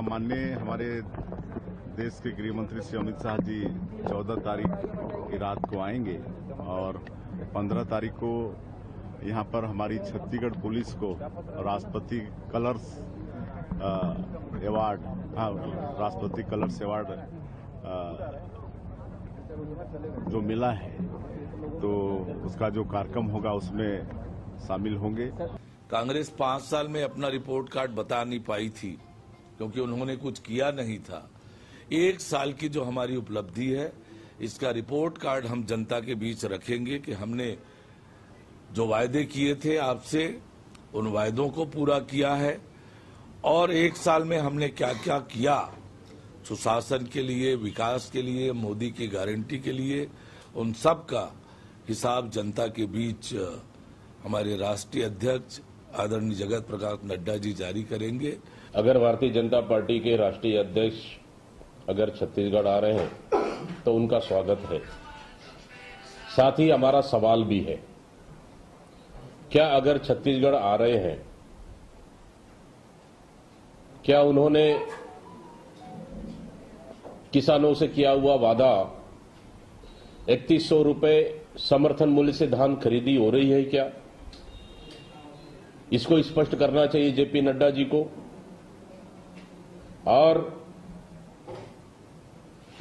माननीय हमारे देश के गृह मंत्री श्री अमित शाह जी 14 तारीख की रात को आएंगे और 15 तारीख को यहाँ पर हमारी छत्तीसगढ़ पुलिस को राष्ट्रपति कलर्स अवार्ड राष्ट्रपति कलर्स अवार्ड जो मिला है, तो उसका जो कार्यक्रम होगा उसमें शामिल होंगे। कांग्रेस 5 साल में अपना रिपोर्ट कार्ड बता नहीं पाई थी क्योंकि उन्होंने कुछ किया नहीं था। 1 साल की जो हमारी उपलब्धि है, इसका रिपोर्ट कार्ड हम जनता के बीच रखेंगे कि हमने जो वायदे किए थे आपसे, उन वायदों को पूरा किया है और 1 साल में हमने क्या क्या किया सुशासन के लिए, विकास के लिए, मोदी की गारंटी के लिए, उन सब का हिसाब जनता के बीच हमारे राष्ट्रीय अध्यक्ष आदरणीय जगत प्रकाश नड्डा जी जारी करेंगे। अगर भारतीय जनता पार्टी के राष्ट्रीय अध्यक्ष अगर छत्तीसगढ़ आ रहे हैं तो उनका स्वागत है। साथ ही हमारा सवाल भी है, क्या अगर छत्तीसगढ़ आ रहे हैं, क्या उन्होंने किसानों से किया हुआ वादा 3100 रुपए समर्थन मूल्य से धान खरीदी हो रही है क्या? इसको स्पष्ट करना चाहिए जेपी नड्डा जी को। और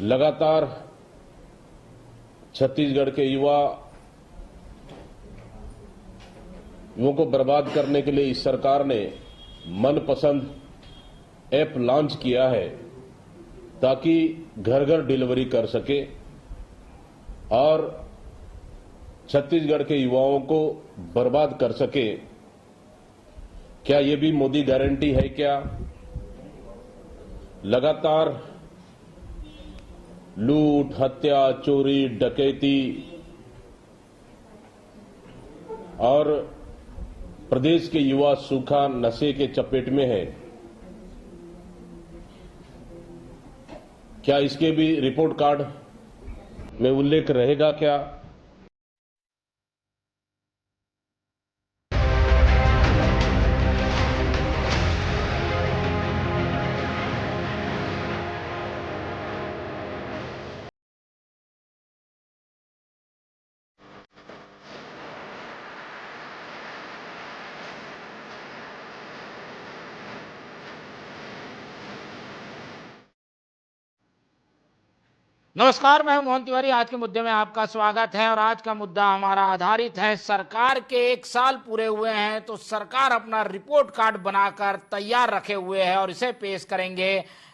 लगातार छत्तीसगढ़ के युवाओं को बर्बाद करने के लिए इस सरकार ने मनपसंद ऐप लॉन्च किया है ताकि घर घर डिलीवरी कर सके और छत्तीसगढ़ के युवाओं को बर्बाद कर सके। क्या ये भी मोदी गारंटी है क्या? लगातार लूट, हत्या, चोरी, डकैती और प्रदेश के युवा सूखा नशे के चपेट में है। क्या इसके भी रिपोर्ट कार्ड में उल्लेख रहेगा क्या? नमस्कार, मैं हूं मोहन तिवारी। आज के मुद्दे में आपका स्वागत है और आज का मुद्दा हमारा आधारित है, सरकार के 1 साल पूरे हुए हैं तो सरकार अपना रिपोर्ट कार्ड बनाकर तैयार रखे हुए है और इसे पेश करेंगे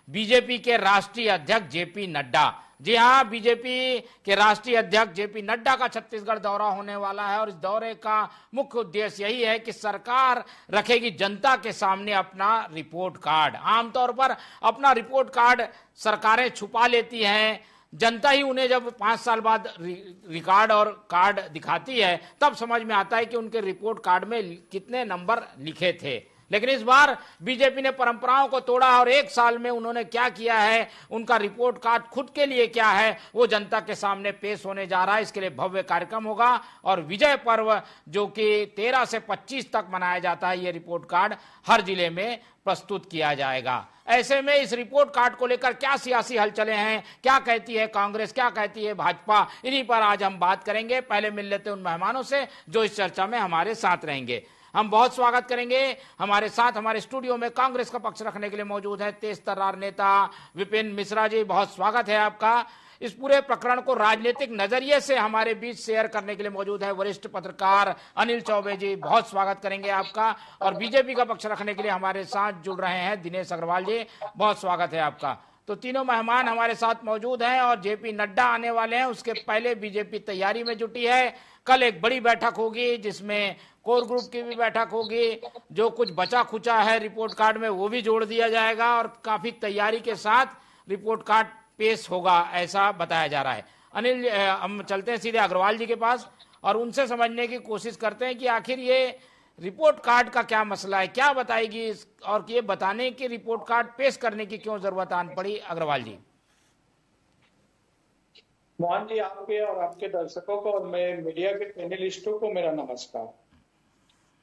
बीजेपी के राष्ट्रीय अध्यक्ष जेपी नड्डा। जी हां, बीजेपी के राष्ट्रीय अध्यक्ष जेपी नड्डा का छत्तीसगढ़ दौरा होने वाला है और इस दौरे का मुख्य उद्देश्य यही है कि सरकार रखेगी जनता के सामने अपना रिपोर्ट कार्ड। आमतौर पर अपना रिपोर्ट कार्ड सरकारें छुपा लेती हैं, जनता ही उन्हें जब 5 साल बाद रिकॉर्ड और कार्ड दिखाती है तब समझ में आता है कि उनके रिपोर्ट कार्ड में कितने नंबर लिखे थे। लेकिन इस बार बीजेपी ने परंपराओं को तोड़ा और 1 साल में उन्होंने क्या किया है, उनका रिपोर्ट कार्ड खुद के लिए क्या है, वो जनता के सामने पेश होने जा रहा है। इसके लिए भव्य कार्यक्रम होगा और विजय पर्व जो कि 13 से 25 तक मनाया जाता है, ये रिपोर्ट कार्ड हर जिले में प्रस्तुत किया जाएगा। ऐसे में इस रिपोर्ट कार्ड को लेकर क्या सियासी हलचलें हैं, क्या कहती है कांग्रेस, क्या कहती है भाजपा, इन्हीं पर आज हम बात करेंगे। पहले मिल लेते हैं उन मेहमानों से जो इस चर्चा में हमारे साथ रहेंगे। हम बहुत स्वागत करेंगे, हमारे साथ हमारे स्टूडियो में कांग्रेस का पक्ष रखने के लिए मौजूद है तेज तर्रार नेता विपिन मिश्रा जी। बहुत स्वागत है आपका। इस पूरे प्रकरण को राजनीतिक नजरिए से हमारे बीच शेयर करने के लिए मौजूद है वरिष्ठ पत्रकार अनिल चौबे जी। बहुत स्वागत करेंगे आपका। और बीजेपी का पक्ष रखने के लिए हमारे साथ जुड़ रहे हैं दिनेश अग्रवाल जी। बहुत स्वागत है आपका। तो तीनों मेहमान हमारे साथ मौजूद हैं और जेपी नड्डा आने वाले हैं, उसके पहले बीजेपी तैयारी में जुटी है। कल एक बड़ी बैठक होगी जिसमें कोर ग्रुप की भी बैठक होगी, जो कुछ बचा खुचा है रिपोर्ट कार्ड में वो भी जोड़ दिया जाएगा और काफी तैयारी के साथ रिपोर्ट कार्ड पेश होगा, ऐसा बताया जा रहा है। अनिल, हम चलते हैं सीधे अग्रवाल जी के पास और उनसे समझने की कोशिश करते हैं कि आखिर ये रिपोर्ट कार्ड का क्या मसला है, क्या बताएगी और ये बताने की रिपोर्ट कार्ड पेश करने की क्यों जरूरत आन पड़ी। अग्रवाल जी। मोहन जी, आपके और आपके दर्शकों को और मैं मीडिया के पैनलिस्टों को मेरा नमस्कार।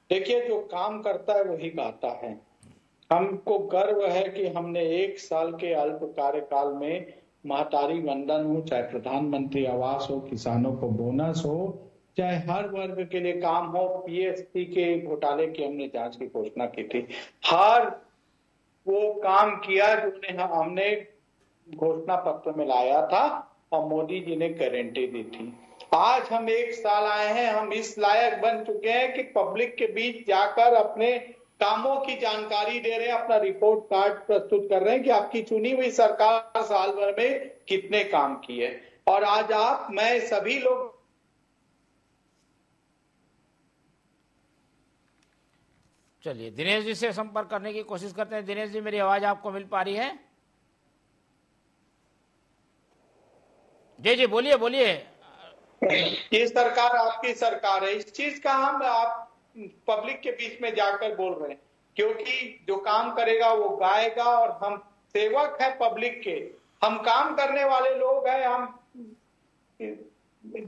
देखिए, जो काम करता है वही गाता है। हमको गर्व है कि हमने 1 साल के अल्प कार्यकाल में महतारी वंदन हो, चाहे प्रधानमंत्री आवास हो, किसानों को बोनस हो, चाहे हर वर्ग के लिए काम हो, पीएससी के घोटाले की हमने जांच की घोषणा की थी। हर वो काम किया जो हमने घोषणा पत्र में लाया था और मोदी जी ने गारंटी दी थी। आज हम 1 साल आए हैं, हम इस लायक बन चुके हैं कि पब्लिक के बीच जाकर अपने कामों की जानकारी दे रहे हैं, अपना रिपोर्ट कार्ड प्रस्तुत कर रहे हैं कि आपकी चुनी हुई सरकार साल भर में कितने काम किए। और आज मैं सभी लोग चलिए दिनेश जी से संपर्क करने की कोशिश करते हैं। दिनेश जी, मेरी आवाज आपको मिल पा रही है? जी जी, बोलिए बोलिए। ये सरकार आपकी सरकार है, इस चीज का हम आप पब्लिक के बीच में जाकर बोल रहे हैं, क्योंकि जो काम करेगा वो गाएगा और हम सेवक है पब्लिक के, हम काम करने वाले लोग हैं, हम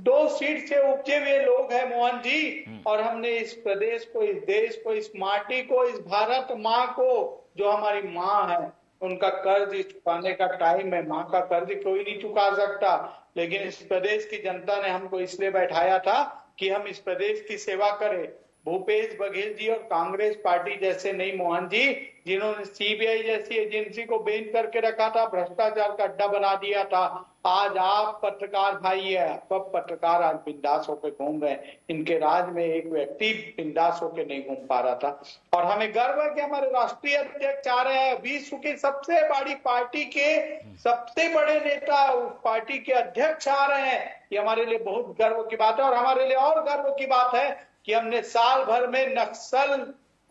2 सीट से उपजे हुए लोग हैं मोहन जी। और हमने इस प्रदेश को, इस देश को, इस माटी को, इस भारत माँ को, जो हमारी माँ है, उनका कर्ज चुकाने का टाइम है। माँ का कर्ज कोई नहीं चुका सकता, लेकिन इस प्रदेश की जनता ने हमको इसलिए बैठाया था कि हम इस प्रदेश की सेवा करें। भूपेश बघेल जी और कांग्रेस पार्टी जैसे नहीं मोहन जी, जिन्होंने सीबीआई जैसी एजेंसी को बेंच करके रखा था, भ्रष्टाचार का अड्डा बना दिया था। आज आप पत्रकार भाई है, सब पत्रकार आज बिंदास होकर घूम रहे हैं। इनके राज में एक व्यक्ति बिंदास होकर नहीं घूम पा रहा था। और हमें गर्व है कि हमारे राष्ट्रीय अध्यक्ष आ रहे हैं, विश्व की सबसे बड़ी पार्टी के सबसे बड़े नेता उस पार्टी के अध्यक्ष आ रहे हैं। ये हमारे लिए बहुत गर्व की बात है। और हमारे लिए और गर्व की बात है कि हमने साल भर में नक्सल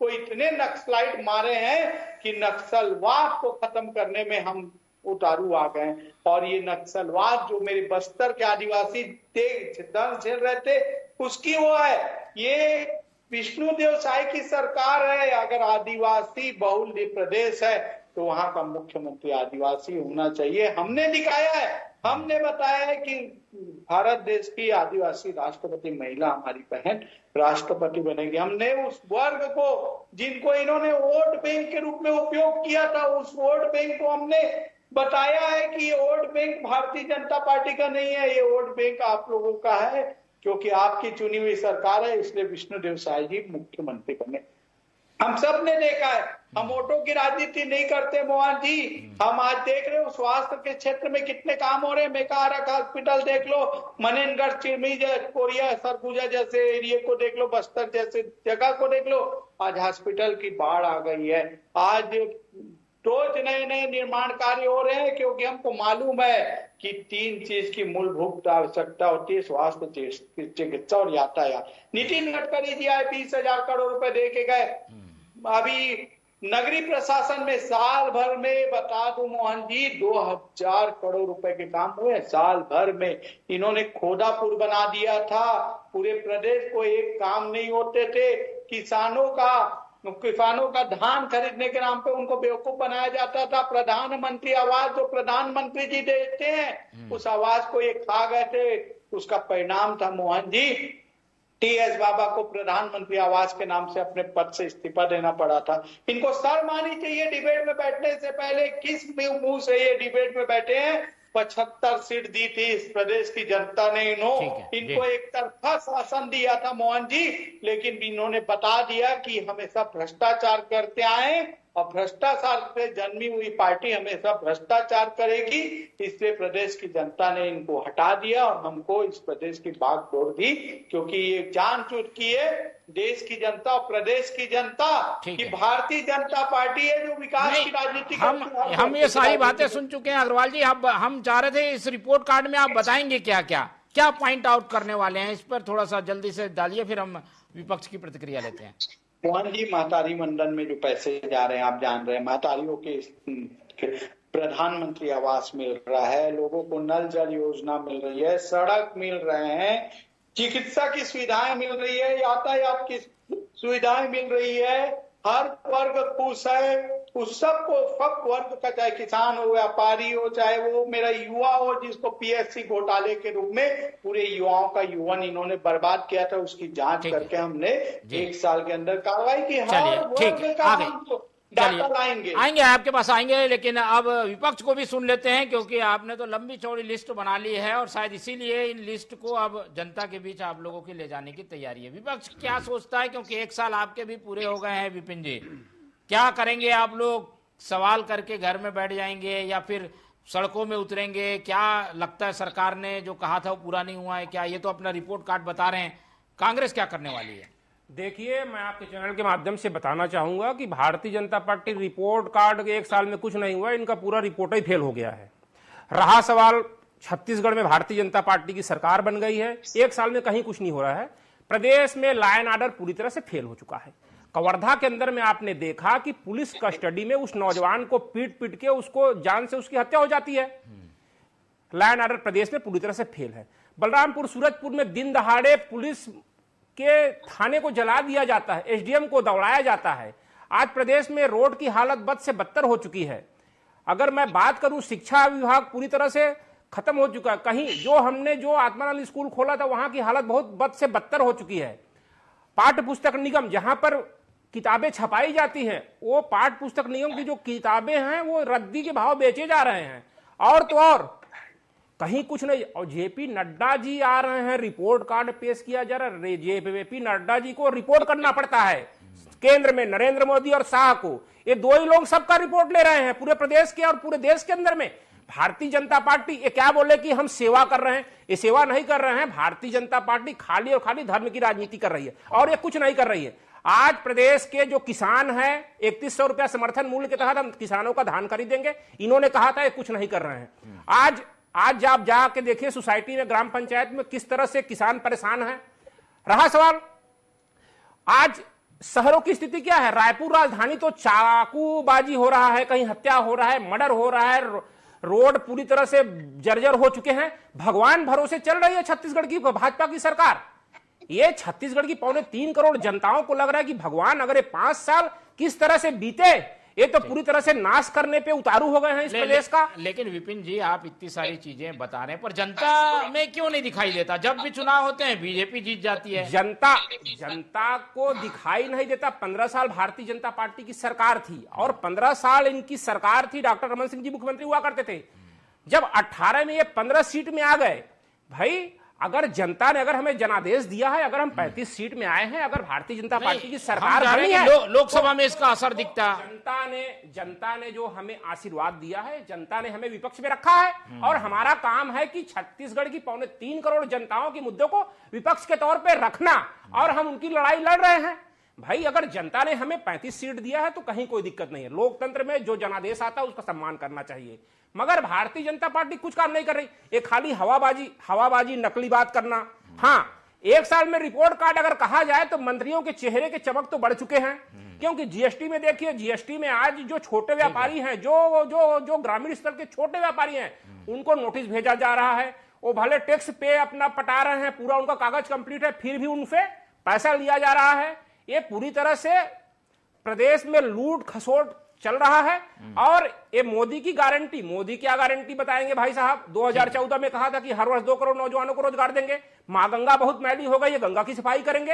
को इतने नक्सलाइट मारे हैं कि नक्सलवाद को खत्म करने में हम उतारू आ गए। और ये नक्सलवाद जो मेरे बस्तर के आदिवासी दर्द झेल रहे थे, उसकी वो है, ये विष्णुदेव साय की सरकार है। अगर आदिवासी बहुल प्रदेश है तो वहां का मुख्यमंत्री आदिवासी होना चाहिए। हमने दिखाया है, हमने बताया है कि भारत देश की आदिवासी राष्ट्रपति महिला हमारी बहन राष्ट्रपति बनेगी। हमने उस वर्ग को, जिनको इन्होंने वोट बैंक के रूप में उपयोग किया था, उस वोट बैंक को हमने बताया है कि ये vote bank Bharatiya Janata party का नहीं है, ये वोट बैंक आप लोगों का है, क्योंकि आपकी चुनी हुई सरकार है, इसलिए विष्णुदेव साय जी मुख्यमंत्री बने। हम सब ने देखा है, हम वोटों की राजनीति नहीं करते मोहन जी। हम आज देख रहे हो स्वास्थ्य के क्षेत्र में कितने काम हो रहे हैं। मेकाहारक हॉस्पिटल देख लो, मनेनगढ़, चिरमी, कोरिया, सरगुजा जैसे एरिया को देख लो, बस्तर जैसे जगह को देख लो, आज हॉस्पिटल की बाढ़ आ गई है। आज रोज नए नए निर्माण कार्य हो रहे हैं, क्योंकि हमको मालूम है कि 3 चीज की मूलभूत आवश्यकता होती है, स्वास्थ्य, चिकित्सा और यातायात। नितिन गडकरी जी आए, 20,000 करोड़ रुपए दे के गए। अभी नगरीय प्रशासन में साल भर में बता दूं मोहन जी, 2,000 करोड़ रुपए के काम हुए साल भर में। इन्होंने खोदापुर बना दिया था, पूरे प्रदेश को एक काम नहीं होते थे। किसानों का धान खरीदने के नाम पे उनको बेवकूफ बनाया जाता था। प्रधानमंत्री आवास जो प्रधानमंत्री जी देते हैं, उस आवास को ये खा गए थे। उसका परिणाम था मोहन जी, टीएस बाबा को प्रधानमंत्री आवास के नाम से अपने पद से इस्तीफा देना पड़ा था। इनको शर्म आनी चाहिए डिबेट में बैठने से पहले। किस मुंह से ये डिबेट में बैठे हैं? 75 सीट दी थी इस प्रदेश की जनता ने। इनको एक तरफा शासन दिया था मोहन जी, लेकिन इन्होंने बता दिया कि हमेशा भ्रष्टाचार करते आए, और भ्रष्टाचार से जन्मी हुई पार्टी हमेशा भ्रष्टाचार करेगी। इसलिए प्रदेश की जनता ने इनको हटा दिया और हमको इस प्रदेश की बाग तोड़ दी, क्योंकि ये जान चूक की है देश की जनता और प्रदेश की जनता कि भारतीय जनता पार्टी है जो विकास की राजनीति करती है। हम ये सारी बातें सुन चुके हैं अग्रवाल जी। अब हम चाह रहे थे इस रिपोर्ट कार्ड में आप बताएंगे क्या पॉइंट आउट करने वाले हैं, इस पर थोड़ा सा जल्दी से डालिए, फिर हम विपक्ष की प्रतिक्रिया लेते हैं। मोहन जी, महतारी मंडल में जो पैसे जा रहे हैं आप जान रहे हैं, महतारियों के प्रधानमंत्री आवास मिल रहा है, लोगों को नल जल योजना मिल रही है, सड़क मिल रहे हैं, चिकित्सा की सुविधाएं मिल रही है, यातायात की सुविधाएं मिल रही है, हर वर्ग खुश है। उस सबको, सब वर्ग का, चाहे किसान हो, व्यापारी हो, चाहे वो मेरा युवा हो जिसको पीएससी घोटाले के रूप में पूरे युवाओं का युवन इन्होंने बर्बाद किया था, उसकी जांच करके हमने 1 साल के अंदर कार्रवाई की। हर वर्ग का डाटा लाएंगे। आएंगे आपके पास आएंगे, लेकिन अब विपक्ष को भी सुन लेते हैं, क्योंकि आपने तो लंबी चौड़ी लिस्ट बना ली है और शायद इसीलिए इन लिस्ट को अब जनता के बीच आप लोगों की ले जाने की तैयारी है। विपक्ष क्या सोचता है, क्योंकि 1 साल आपके भी पूरे हो गए हैं विपिन जी, क्या करेंगे आप लोग? सवाल करके घर में बैठ जाएंगे या फिर सड़कों में उतरेंगे? क्या लगता है सरकार ने जो कहा था वो पूरा नहीं हुआ है क्या? ये तो अपना रिपोर्ट कार्ड बता रहे हैं, कांग्रेस क्या करने वाली है? देखिए, मैं आपके चैनल के माध्यम से बताना चाहूंगा कि Bharatiya Janata party report card के 1 साल में कुछ नहीं हुआ, इनका पूरा रिपोर्ट ही फेल हो गया है। रहा सवाल, छत्तीसगढ़ में भारतीय जनता पार्टी की सरकार बन गई है, 1 साल में कहीं कुछ नहीं हो रहा है। प्रदेश में लॉ एंड ऑर्डर पूरी तरह से फेल हो चुका है। कवर्धा के अंदर में आपने देखा कि पुलिस कस्टडी में उस नौजवान को पीट पीट के उसको जान से उसकी हत्या हो जाती है। लॉ एंड ऑर्डर प्रदेश में पूरी तरह से फेल है। बलरामपुर, सूरजपुर में दिन दहाड़े पुलिस के थाने को जला दिया जाता है, एसडीएम को दौड़ाया जाता है। आज प्रदेश में रोड की हालत बद से बदतर हो चुकी है। अगर मैं बात करूं, शिक्षा विभाग पूरी तरह से खत्म हो चुका है। कहीं जो आत्मानंद स्कूल खोला था वहां की हालत बहुत बद से बदतर हो चुकी है। पाठ्य पुस्तक निगम, जहां पर किताबें छपाई जाती हैं, वो पाठ्य पुस्तक निगम की जो किताबें हैं वो रद्दी के भाव बेचे जा रहे हैं। और तो और कहीं कुछ नहीं। और जेपी नड्डा जी आ रहे हैं, रिपोर्ट कार्ड पेश किया जा रहा है। जेपी नड्डा जी को रिपोर्ट करना पड़ता है केंद्र में, नरेंद्र मोदी और शाह को। ये 2 ही लोग सबका रिपोर्ट ले रहे हैं पूरे प्रदेश के और पूरे देश के अंदर में। भारतीय जनता पार्टी ये क्या बोले कि हम सेवा कर रहे हैं, ये सेवा नहीं कर रहे हैं। भारतीय जनता पार्टी खाली और खाली धर्म की राजनीति कर रही है और ये कुछ नहीं कर रही है। आज प्रदेश के जो किसान हैं, 3100 रुपया समर्थन मूल्य के तहत हम किसानों का धान खरीदेंगे, इन्होंने कहा था, ये कुछ नहीं कर रहे हैं। आज आप जाके देखिए सोसाइटी में, ग्राम पंचायत में किस तरह से किसान परेशान है। रहा सवाल, आज शहरों की स्थिति क्या है? रायपुर राजधानी तो चाकूबाजी हो रहा है, कहीं हत्या हो रहा है, मर्डर हो रहा है, रोड पूरी तरह से जर्जर हो चुके हैं। भगवान भरोसे चल रही है छत्तीसगढ़ की भाजपा की सरकार। ये छत्तीसगढ़ की 3.25 करोड़ जनताओं को लग रहा है कि भगवान अगर 5 साल किस तरह से बीते, ये तो पूरी तरह से नाश करने पे उतारू हो गए हैं इस प्रदेश का। लेकिन विपिन जी, आप इतनी सारी चीजें बता रहे हैं, पर जनता में क्यों नहीं दिखाई देता? जब भी चुनाव होते हैं बीजेपी जीत जाती है। जनता को दिखाई नहीं देता। 15 साल भारतीय जनता पार्टी की सरकार थी और 15 साल इनकी सरकार थी, डॉक्टर रमन सिंह जी मुख्यमंत्री हुआ करते थे। जब 18 में ये 15 सीट में आ गए, भाई अगर जनता ने अगर हमें जनादेश दिया है, अगर हम 35 सीट में आए हैं, अगर भारतीय जनता पार्टी की सरकार बनी है, लोकसभा में इसका असर दिखता। जनता ने जो हमें आशीर्वाद दिया है, जनता ने हमें विपक्ष में रखा है और हमारा काम है कि छत्तीसगढ़ की 3.25 करोड़ जनताओं के मुद्दों को विपक्ष के तौर पर रखना, और हम उनकी लड़ाई लड़ रहे हैं। भाई अगर जनता ने हमें 35 सीट दिया है तो कहीं कोई दिक्कत नहीं है। लोकतंत्र में जो जनादेश आता है उसका सम्मान करना चाहिए, मगर भारतीय जनता पार्टी कुछ काम नहीं कर रही। एक खाली हवाबाजी नकली बात करना। हाँ, 1 साल में रिपोर्ट कार्ड अगर कहा जाए तो मंत्रियों के चेहरे के चमक तो बढ़ चुके हैं, क्योंकि जीएसटी में देखिए, जीएसटी में आज जो छोटे व्यापारी हैं, जो ग्रामीण स्तर के छोटे व्यापारी हैं, उनको नोटिस भेजा जा रहा है। वो भले टैक्स पे अपना पटा रहे हैं, पूरा उनका कागज कंप्लीट है, फिर भी उनसे पैसा लिया जा रहा है। ये पूरी तरह से प्रदेश में लूट खसोट चल रहा है। और ये मोदी की गारंटी, मोदी क्या गारंटी बताएंगे भाई साहब? 2014 में कहा था कि हर वर्ष 2 करोड़ नौजवानों को रोजगार देंगे। मां गंगा बहुत मैली हो गई है, गंगा की सफाई करेंगे।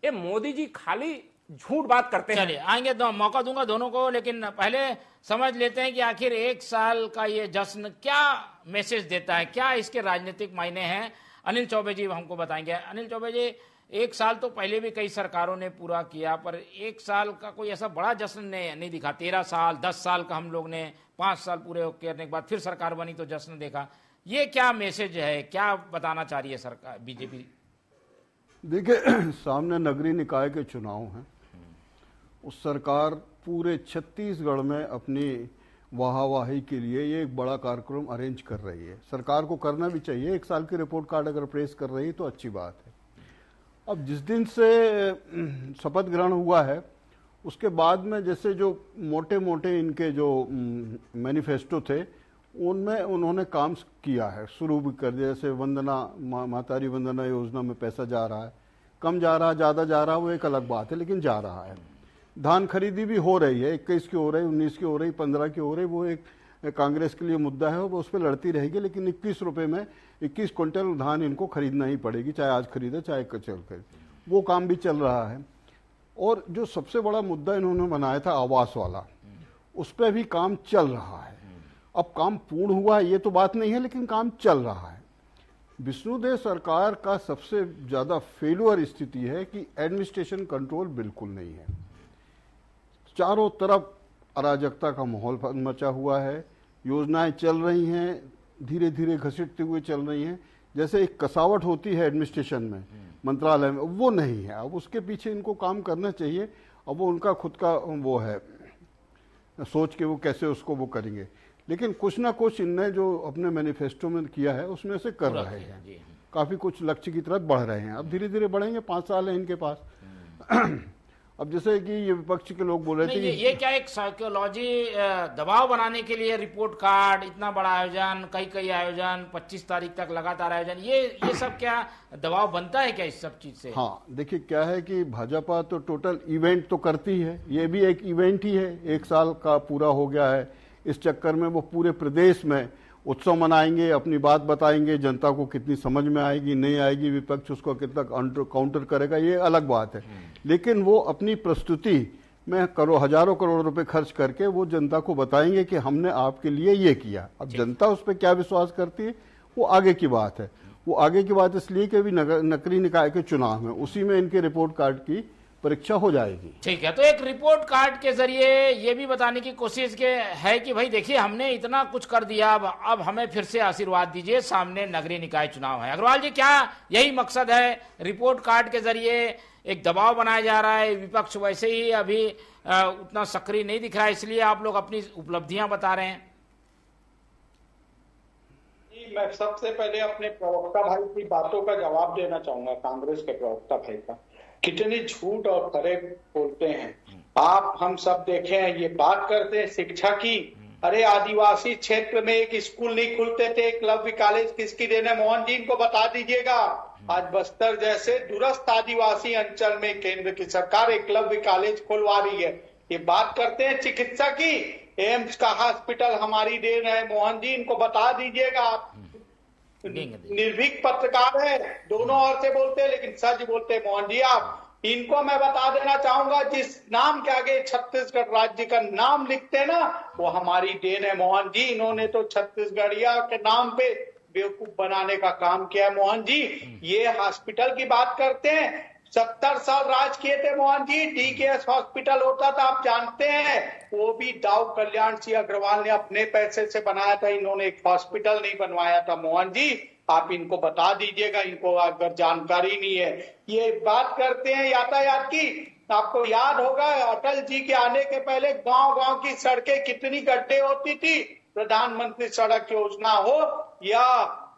ये मोदी जी खाली झूठ बात करते हैं। चलिए आएंगे तो मौका दूंगा दोनों को, लेकिन पहले समझ लेते हैं कि आखिर 1 साल का ये जश्न क्या मैसेज देता है, क्या इसके राजनीतिक मायने हैं। अनिल चौबे जी हमको बताएंगे। अनिल चौबे जी, 1 साल तो पहले भी कई सरकारों ने पूरा किया, पर 1 साल का कोई ऐसा बड़ा जश्न नहीं दिखा। 13 साल 10 साल का हम लोग ने 5 साल पूरे करने के बाद फिर सरकार बनी तो जश्न देखा। ये क्या मैसेज है, क्या बताना चाह रही है सरकार, बीजेपी? देखिए, सामने नगरीय निकाय के चुनाव हैं। उस सरकार पूरे छत्तीसगढ़ में अपनी वाहवाही के लिए ये एक बड़ा कार्यक्रम अरेंज कर रही है। सरकार को करना भी चाहिए। 1 साल की रिपोर्ट कार्ड अगर पेश कर रही है तो अच्छी बात है। अब जिस दिन से शपथ ग्रहण हुआ है उसके बाद में जैसे जो मोटे मोटे इनके जो मैनिफेस्टो थे उनमें उन्होंने काम किया है, शुरू भी कर दिया। जैसे मातारी वंदना योजना में पैसा जा रहा है, कम जा रहा है ज़्यादा जा रहा है वो एक अलग बात है, लेकिन जा रहा है। धान खरीदी भी हो रही है, 21 की हो रही, 19 की हो रही, 15 की हो रही। वो एक कांग्रेस के लिए मुद्दा है, वो उस पर लड़ती रहेगी, लेकिन 21 रुपये में 21 क्विंटल धान इनको खरीदना ही पड़ेगी, चाहे आज खरीदे चाहे कल खरीदे। वो काम भी चल रहा है। और जो सबसे बड़ा मुद्दा इन्होंने बनाया था आवास वाला, उस पर भी काम चल रहा है। अब काम पूर्ण हुआ है ये तो बात नहीं है, लेकिन काम चल रहा है। विष्णुदेव सरकार का सबसे ज्यादा फेल्यूर स्थिति है कि एडमिनिस्ट्रेशन कंट्रोल बिल्कुल नहीं है। चारों तरफ अराजकता का माहौल मचा हुआ है, योजनाएं चल रही हैं, धीरे धीरे घसीटते हुए चल रही हैं। जैसे एक कसावट होती है एडमिनिस्ट्रेशन में, मंत्रालय में, वो नहीं है। अब उसके पीछे इनको काम करना चाहिए। अब वो उनका खुद का वो है सोच के वो कैसे उसको वो करेंगे, लेकिन कुछ ना कुछ इनने जो अपने मैनिफेस्टो में किया है उसमें से कर रहे हैं। काफी कुछ लक्ष्य की तरफ बढ़ रहे हैं। अब धीरे धीरे बढ़ेंगे, 5 साल है इनके पास। अब जैसे कि ये विपक्ष के लोग बोल रहे थे ये क्या एक साइकोलॉजी दबाव बनाने के लिए रिपोर्ट कार्ड, इतना बड़ा आयोजन, कई आयोजन, 25 तारीख तक लगातार आयोजन, ये सब क्या दबाव बनता है क्या इस सब चीज से? हाँ, देखिए क्या है कि भाजपा तो टोटल इवेंट तो करती है, ये भी एक इवेंट ही है। 1 साल का पूरा हो गया है, इस चक्कर में वो पूरे प्रदेश में उत्सव मनाएंगे, अपनी बात बताएंगे, जनता को कितनी समझ में आएगी नहीं आएगी, विपक्ष उसको कितना काउंटर करेगा, ये अलग बात है। लेकिन वो अपनी प्रस्तुति में हजारों करोड़ रुपए खर्च करके वो जनता को बताएंगे कि हमने आपके लिए ये किया। अब जनता उस पर क्या विश्वास करती है वो आगे की बात है। वो आगे की बात इसलिए कि अभी नगरीय निकाय के चुनाव में उसी में इनके रिपोर्ट कार्ड की परीक्षा हो जाएगी। ठीक है, तो एक रिपोर्ट कार्ड के जरिए ये भी बताने की कोशिश के है कि भाई देखिए हमने इतना कुछ कर दिया, अब हमें फिर से आशीर्वाद दीजिए, सामने नगरीय निकाय चुनाव है। अग्रवाल जी, क्या यही मकसद है? रिपोर्ट कार्ड के जरिए एक दबाव बनाया जा रहा है, विपक्ष वैसे ही अभी उतना सक्रिय नहीं दिख रहा है, इसलिए आप लोग अपनी उपलब्धियां बता रहे हैं? मैं सबसे पहले अपने प्रवक्ता भाई की बातों का जवाब देना चाहूंगा। कांग्रेस के प्रवक्ता भाई का कितनी झूठ और खरे बोलते हैं आप, हम सब देखे हैं। ये बात करते हैं शिक्षा की, अरे आदिवासी क्षेत्र में एक स्कूल नहीं खुलते थे, एकलव्य कॉलेज किसकी देन है? मोहन जी इनको बता दीजिएगा। आज बस्तर जैसे दूरस्थ आदिवासी अंचल में केंद्र की सरकार एकलव्य कॉलेज खुलवा रही है। ये बात करते हैं चिकित्सा की, एम्स का हॉस्पिटल हमारी देन है। मोहन जी इनको बता दीजिएगा। आप निर्भीक पत्रकार है, दोनों ओर से बोलते हैं लेकिन सच बोलते हैं। मोहन जी आप इनको मैं बता देना चाहूंगा, जिस नाम के आगे छत्तीसगढ़ राज्य का नाम लिखते हैं ना, वो हमारी देन है। मोहन जी इन्होंने तो छत्तीसगढ़िया के नाम पे बेवकूफ बनाने का काम किया है। मोहन जी ये हॉस्पिटल की बात करते हैं, 70 साल राज किए थे मोहन जी। डीकेएस हॉस्पिटल होता था, आप जानते हैं, वो भी दाऊ कल्याण सिंह अग्रवाल ने अपने पैसे से बनाया था। इन्होंने एक हॉस्पिटल नहीं बनवाया था। मोहन जी आप इनको बता दीजिएगा, इनको अगर जानकारी नहीं है। ये बात करते हैं यातायात की, आपको याद होगा अटल जी के आने के पहले गांव गांव की सड़कें कितनी गड्ढे होती थी। प्रधानमंत्री सड़क योजना हो या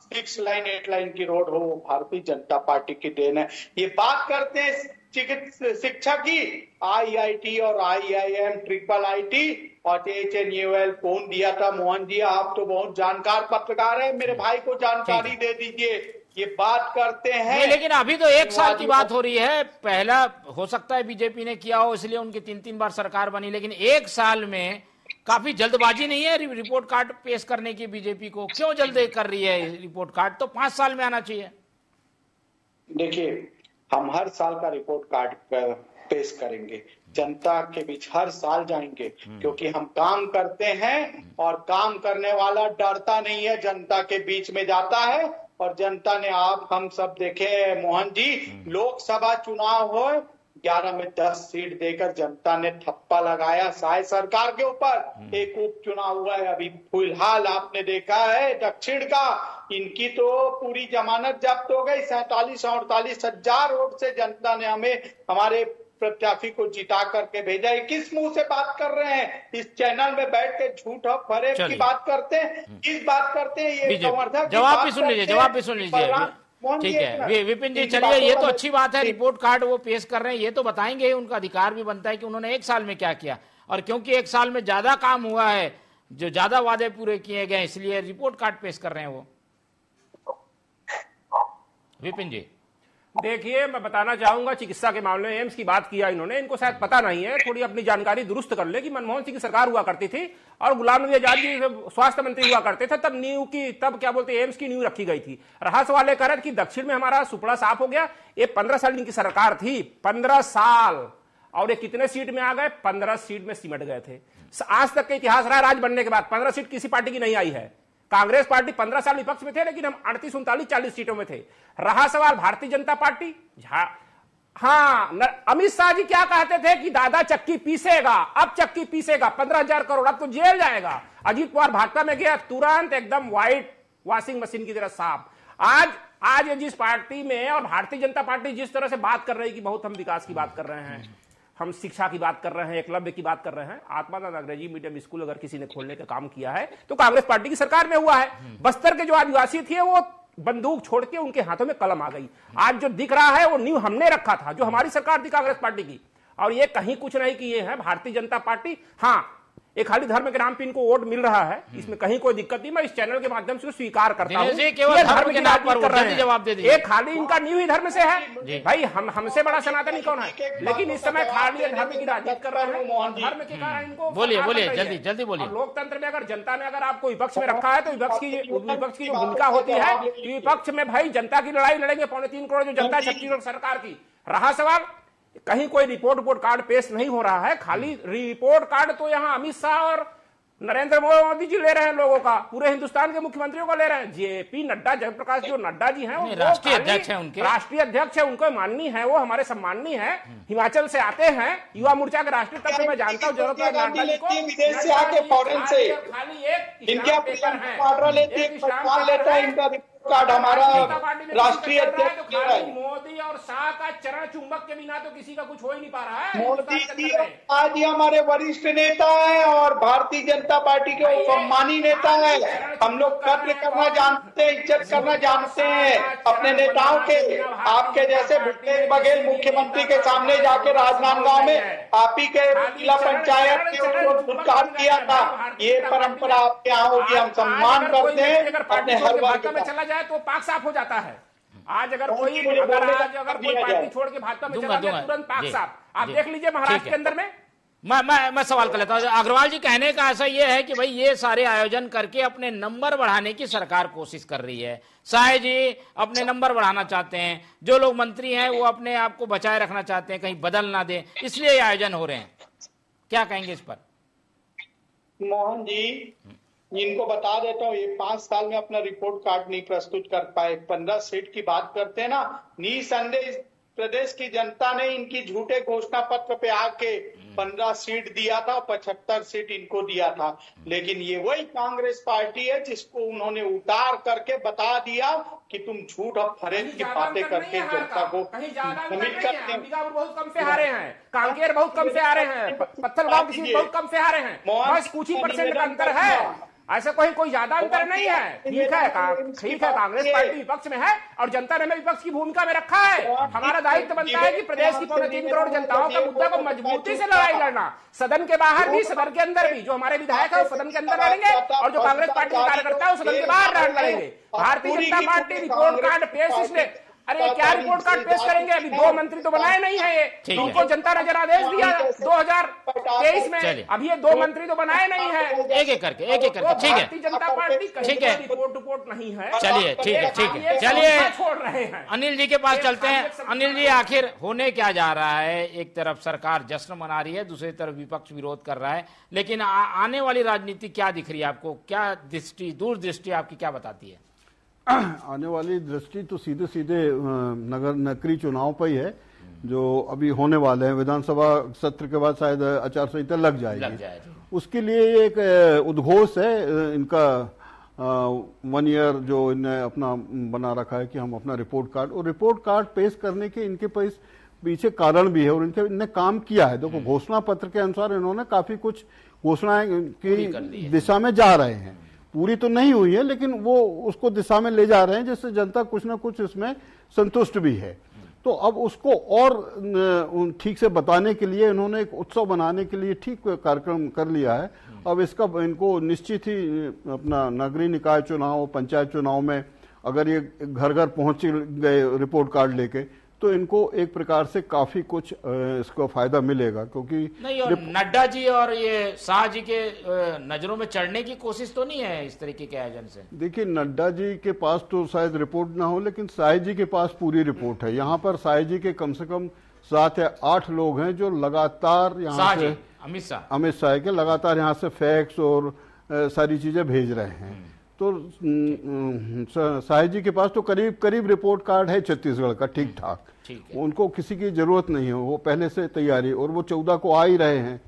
6 लाइन 8 लाइन की रोड हो, वो भारतीय जनता पार्टी की देन है। ये बात करते हैं शिक्षा की, आईआईटी और आईआईएम, ट्रिपल आईटी और एचएनयूएल कौन दिया था? मोहन जी आप तो बहुत जानकार पत्रकार है, मेरे भाई को जानकारी दे दीजिए। ये बात करते हैं लेकिन अभी तो 1 साल की बात हो रही है। पहला हो सकता है बीजेपी ने किया हो इसलिए उनकी 3-3 बार सरकार बनी, लेकिन 1 साल में काफी जल्दबाजी नहीं है रिपोर्ट कार्ड पेश करने की? बीजेपी को क्यों जल्द कर रही है? रिपोर्ट कार्ड तो 5 साल में आना चाहिए। देखिए हम हर साल का रिपोर्ट कार्ड पेश करेंगे, जनता के बीच हर साल जाएंगे, क्योंकि हम काम करते हैं और काम करने वाला डरता नहीं है, जनता के बीच में जाता है। और जनता ने आप हम सब देखे मोहन जी, लोकसभा चुनाव हो 11 में 10 सीट देकर जनता ने थप्पा लगाया साय सरकार के ऊपर। एक उपचुनाव हुआ है अभी फिलहाल, आपने देखा है दक्षिण का, इनकी तो पूरी जमानत जब्त हो गई। 47-48 हजार वोट से जनता ने हमें, हमारे प्रत्याशी को जिता करके भेजा। किस मुंह से बात कर रहे हैं? इस चैनल में बैठ के झूठ और फरेब की बात करते हैं, किस बात करते हैं? ये जवाब भी सुन लीजिए, जवाब भी सुन लीजिए। ठीक है विपिन जी, चलिए ये तो अच्छी बात है, रिपोर्ट कार्ड वो पेश कर रहे हैं, ये तो बताएंगे, उनका अधिकार भी बनता है कि उन्होंने 1 साल में क्या किया। और क्योंकि 1 साल में ज्यादा काम हुआ है, जो ज्यादा वादे पूरे किए गए, इसलिए रिपोर्ट कार्ड पेश कर रहे हैं वो। विपिन जी देखिए, मैं बताना चाहूंगा चिकित्सा के मामले में एम्स की बात किया इन्होंने, इनको शायद पता नहीं है, थोड़ी अपनी जानकारी दुरुस्त कर ले कि मनमोहन सिंह की सरकार हुआ करती थी और गुलाम नबी आजाद जी स्वास्थ्य मंत्री हुआ करते थे, तब क्या बोलते एम्स की नींव रखी गई थी। रहा सवाल ये कर कि दक्षिण में हमारा सुपड़ा साफ हो गया। ये 15 साल इनकी सरकार थी, 15 साल, और ये कितने सीट में आ गए? 15 सीट में सिमट गए थे। आज तक का इतिहास रहा, राज बनने के बाद 15 सीट किसी पार्टी की नहीं आई है। कांग्रेस पार्टी 15 साल विपक्ष में थे, लेकिन हम 38, 39, 40 सीटों में थे। रहा सवाल भारतीय जनता पार्टी, हाँ, अमित शाह जी क्या कहते थे कि दादा चक्की पीसेगा, अब चक्की पीसेगा, 15,000 करोड़, अब तो जेल जाएगा। अजीत पवार भाजपा में गया, तुरंत एकदम व्हाइट वॉशिंग मशीन की तरह साफ। आज ये जिस पार्टी में, और भारतीय जनता पार्टी जिस तरह से बात कर रही है कि बहुत हम विकास की बात कर रहे हैं, हम शिक्षा की बात कर रहे हैं, एकलव्य की बात कर रहे हैं, आत्मानंद अंग्रेजी मीडियम स्कूल अगर किसी ने खोलने का काम किया है तो कांग्रेस पार्टी की सरकार में हुआ है। बस्तर के जो आदिवासी थे वो बंदूक छोड़ के उनके हाथों में कलम आ गई। आज जो दिख रहा है वो नींव हमने रखा था, जो हमारी सरकार थी कांग्रेस पार्टी की। और ये कहीं कुछ नहीं कि ये है भारतीय जनता पार्टी। हाँ, एक खाली धर्म के नाम पे इनको वोट मिल रहा है, इसमें कहीं कोई दिक्कत नहीं, मैं इस चैनल के माध्यम से स्वीकार करता हूं। केवल धर्म के नाम पर कर रहे हैं, जवाब दे दीजिए। एक खाली इनका नींव ही धर्म से है भाई, हमसे बड़ा सनातनी कौन है? लेकिन इस समय खाली धर्म की राजनीति कर रहे हैं, धर्म के कारण इनको बोलिए जल्दी बोलिए। लोकतंत्र में अगर जनता ने अगर आपको विपक्ष में रखा है तो विपक्ष की जो भूमिका होती है, विपक्ष में भाई जनता की लड़ाई लड़ेंगे, 3.25 करोड़ जो जनता छत्तीसगढ़ सरकार की। रहा सवाल, कहीं कोई रिपोर्ट कार्ड पेश नहीं हो रहा है, खाली रिपोर्ट कार्ड तो यहाँ अमित शाह और नरेंद्र मोदी जी ले रहे हैं लोगों का, पूरे हिंदुस्तान के मुख्यमंत्रियों को ले रहे हैं। जेपी नड्डा, जयप्रकाश जो नड्डा जी हैं, वो राष्ट्रीय अध्यक्ष हैं, उनके राष्ट्रीय अध्यक्ष है, उनको माननीय है, वो हमारे सम्माननीय है, हिमाचल से आते हैं, युवा मोर्चा के राष्ट्रीय तत्व में जानता हूँ जरूरत है नड्डा जी को, विदेश से आके फॉरेन से खाली एक इनके कार्ड हमारा राष्ट्रीय अध्यक्ष मोदी और शाह का चरण चुंबक के बिना तो किसी का कुछ हो ही नहीं पा रहा है। मोदी जी आज ही हमारे वरिष्ठ नेता है और भारतीय जनता पार्टी के सम्मानी नेता है। हम लोग कद्र करना जानते हैं, इज्जत करना जानते हैं अपने नेताओं के। आपके जैसे भूपेश बघेल मुख्यमंत्री के सामने जाके राजनांदगांव में आप ही के जिला पंचायत ने उसको सत्कार किया था। ये परंपरा आपके यहाँ होगी, हम सम्मान करते हैं अपने हर वर्ग में चला जाए तो पाक साफ हो जाता है। आज अगर कोई पार्टी छोड़ के भाजपा में चला जाए तुरंत पाक साफ। आप देख लीजिए महाराष्ट्र के अंदर में। मैं सवाल कर लेता हूं। अग्रवाल जी, कहने का ऐसा ये है कि भाई ये सारे आयोजन करके अपने नंबर बढ़ाने की सरकार कोशिश कर रही है। शाह जी अपने नंबर बढ़ाना चाहते हैं, जो लोग मंत्री हैं वो अपने आप को बचाए रखना चाहते हैं, कहीं बदल ना दे, इसलिए ये आयोजन हो रहे हैं। क्या कहेंगे इस पर? मोहन जी, इनको बता देता हूँ, ये 5 साल में अपना रिपोर्ट कार्ड नहीं प्रस्तुत कर पाए। 15 सीट की बात करते हैं ना, निसंदेह प्रदेश की जनता ने इनकी झूठे घोषणा पत्र पे आके 15 सीट दिया था, 75 सीट इनको दिया था। लेकिन ये वही कांग्रेस पार्टी है जिसको उन्होंने उतार करके बता दिया कि तुम झूठ और फरेब की बातें करके जनता को भ्रमित करते हैं। बहुत कम से हारे हैं, कांकेर बहुत कम से हारे हैं, पत्थलगांव की सीट बहुत कम से हारे हैं, बस कुछ ही % का अंतर है। ऐसा कोई ज्यादा अंतर नहीं है। ठीक है, कांग्रेस पार्टी विपक्ष में है और जनता ने हमें विपक्ष की भूमिका में रखा है। हमारा दायित्व बनता है कि प्रदेश की 3.25 करोड़ जनताओं का मुद्दा को मजबूती से लड़ाई लड़ना, सदन के बाहर भी, सदन के अंदर भी। जो हमारे विधायक है वो सदन के अंदर लड़ेंगे और जो कांग्रेस पार्टी के कार्यकर्ता है वो सदन के बाहर लड़ेंगे। Bharatiya Janata party report card पेश, इसलिए अरे क्या रिपोर्ट कार्ड पेश करेंगे? अभी 2 मंत्री तो बनाए नहीं है ये, उनको जनता ने जनादेश दिया 2023 में, अभी ये 2 मंत्री तो बनाए नहीं है। एक करके ठीक है। भारतीय जनता पार्टी ठीक है, रिपोर्ट नहीं है। चलिए ठीक है चलिए छोड़ रहे हैं। अनिल जी के पास चलते हैं। अनिल जी, आखिर होने क्या जा रहा है? एक तरफ सरकार जश्न मना रही है, दूसरी तरफ विपक्ष विरोध कर रहा है, लेकिन आने वाली राजनीति क्या दिख रही है आपको? क्या दूरदृष्टि आपकी क्या बताती है? आने वाली दृष्टि तो सीधे नगरीय चुनाव पर ही है, जो अभी होने वाले हैं। विधानसभा सत्र के बाद शायद आचार संहिता लग जाएगी। उसके लिए एक उद्घोष है इनका, 1 ईयर जो इन्हें अपना बना रखा है कि हम अपना रिपोर्ट कार्ड पेश करने के इनके पीछे कारण भी है और इनने काम किया है। देखो, घोषणा पत्र के अनुसार इन्होंने काफी कुछ घोषणाएं की दिशा में जा रहे हैं। पूरी तो नहीं हुई है, लेकिन वो उसको दिशा में ले जा रहे हैं जिससे जनता कुछ ना कुछ इसमें संतुष्ट भी है। तो अब उसको और ठीक से बताने के लिए इन्होंने एक उत्सव बनाने के लिए ठीक कार्यक्रम कर लिया है। अब इसका इनको निश्चित ही अपना नगरीय निकाय चुनाव, पंचायत चुनाव में अगर ये घर घर पहुंच गए रिपोर्ट कार्ड लेके, तो इनको एक प्रकार से काफी कुछ इसको फायदा मिलेगा। क्योंकि नहीं, और नड्डा जी और ये शाह जी के नजरों में चढ़ने की कोशिश तो नहीं है इस तरीके के आयोजन से? देखिए, नड्डा जी के पास तो शायद रिपोर्ट ना हो, लेकिन शाह जी के पास पूरी रिपोर्ट है। यहाँ पर शाह जी के कम से कम 7 या 8 लोग हैं जो लगातार यहाँ से अमित शाह के लगातार यहाँ से फैक्स और सारी चीजें भेज रहे हैं। तो शाह जी के पास तो करीब करीब रिपोर्ट कार्ड है छत्तीसगढ़ का ठीक ठाक, उनको किसी की जरूरत नहीं है, वो पहले से तैयारी, और वो 14 को आ ही रहे हैं।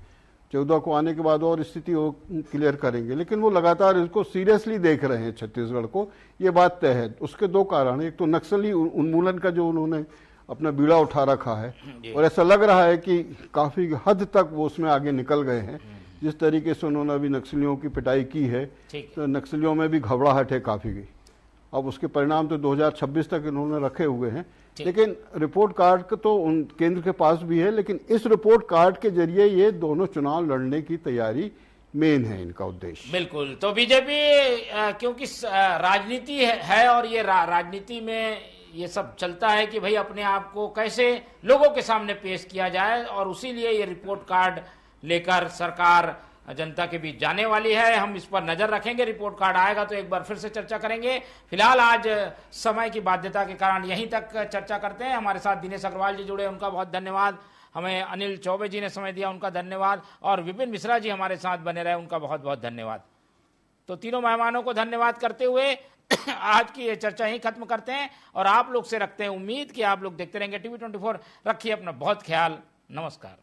14 को आने के बाद और स्थिति वो क्लियर करेंगे, लेकिन वो लगातार इसको सीरियसली देख रहे हैं छत्तीसगढ़ को, ये बात तय है। उसके दो कारण हैं, एक तो नक्सली उन्मूलन का जो उन्होंने अपना बीड़ा उठा रखा है, और ऐसा लग रहा है कि काफी हद तक वो उसमें आगे निकल गए हैं। जिस तरीके से उन्होंने अभी नक्सलियों की पिटाई की है, तो नक्सलियों में भी घबराहट है काफी की। अब उसके परिणाम तो 2026 तक इन्होंने रखे हुए हैं, लेकिन रिपोर्ट कार्ड तो केंद्र के पास भी है, लेकिन इस रिपोर्ट कार्ड के जरिए ये दोनों चुनाव लड़ने की तैयारी मेन है इनका उद्देश्य। बिल्कुल। तो बीजेपी क्योंकि राजनीति है और ये राजनीति में ये सब चलता है कि भाई अपने आप को कैसे लोगों के सामने पेश किया जाए, और उसी लिए ये रिपोर्ट कार्ड लेकर सरकार जनता के बीच जाने वाली है। हम इस पर नजर रखेंगे, रिपोर्ट कार्ड आएगा तो एक बार फिर से चर्चा करेंगे। फिलहाल आज समय की बाध्यता के कारण यहीं तक चर्चा करते हैं। हमारे साथ दिनेश अग्रवाल जी जुड़े, उनका बहुत धन्यवाद। हमें अनिल चौबे जी ने समय दिया, उनका धन्यवाद। और विपिन मिश्रा जी हमारे साथ बने रहे, उनका बहुत बहुत धन्यवाद। तो तीनों मेहमानों को धन्यवाद करते हुए आज की ये चर्चा ही खत्म करते हैं, और आप लोग से रखते हैं उम्मीद कि आप लोग देखते रहेंगे TV24। रखिए अपना बहुत ख्याल। नमस्कार।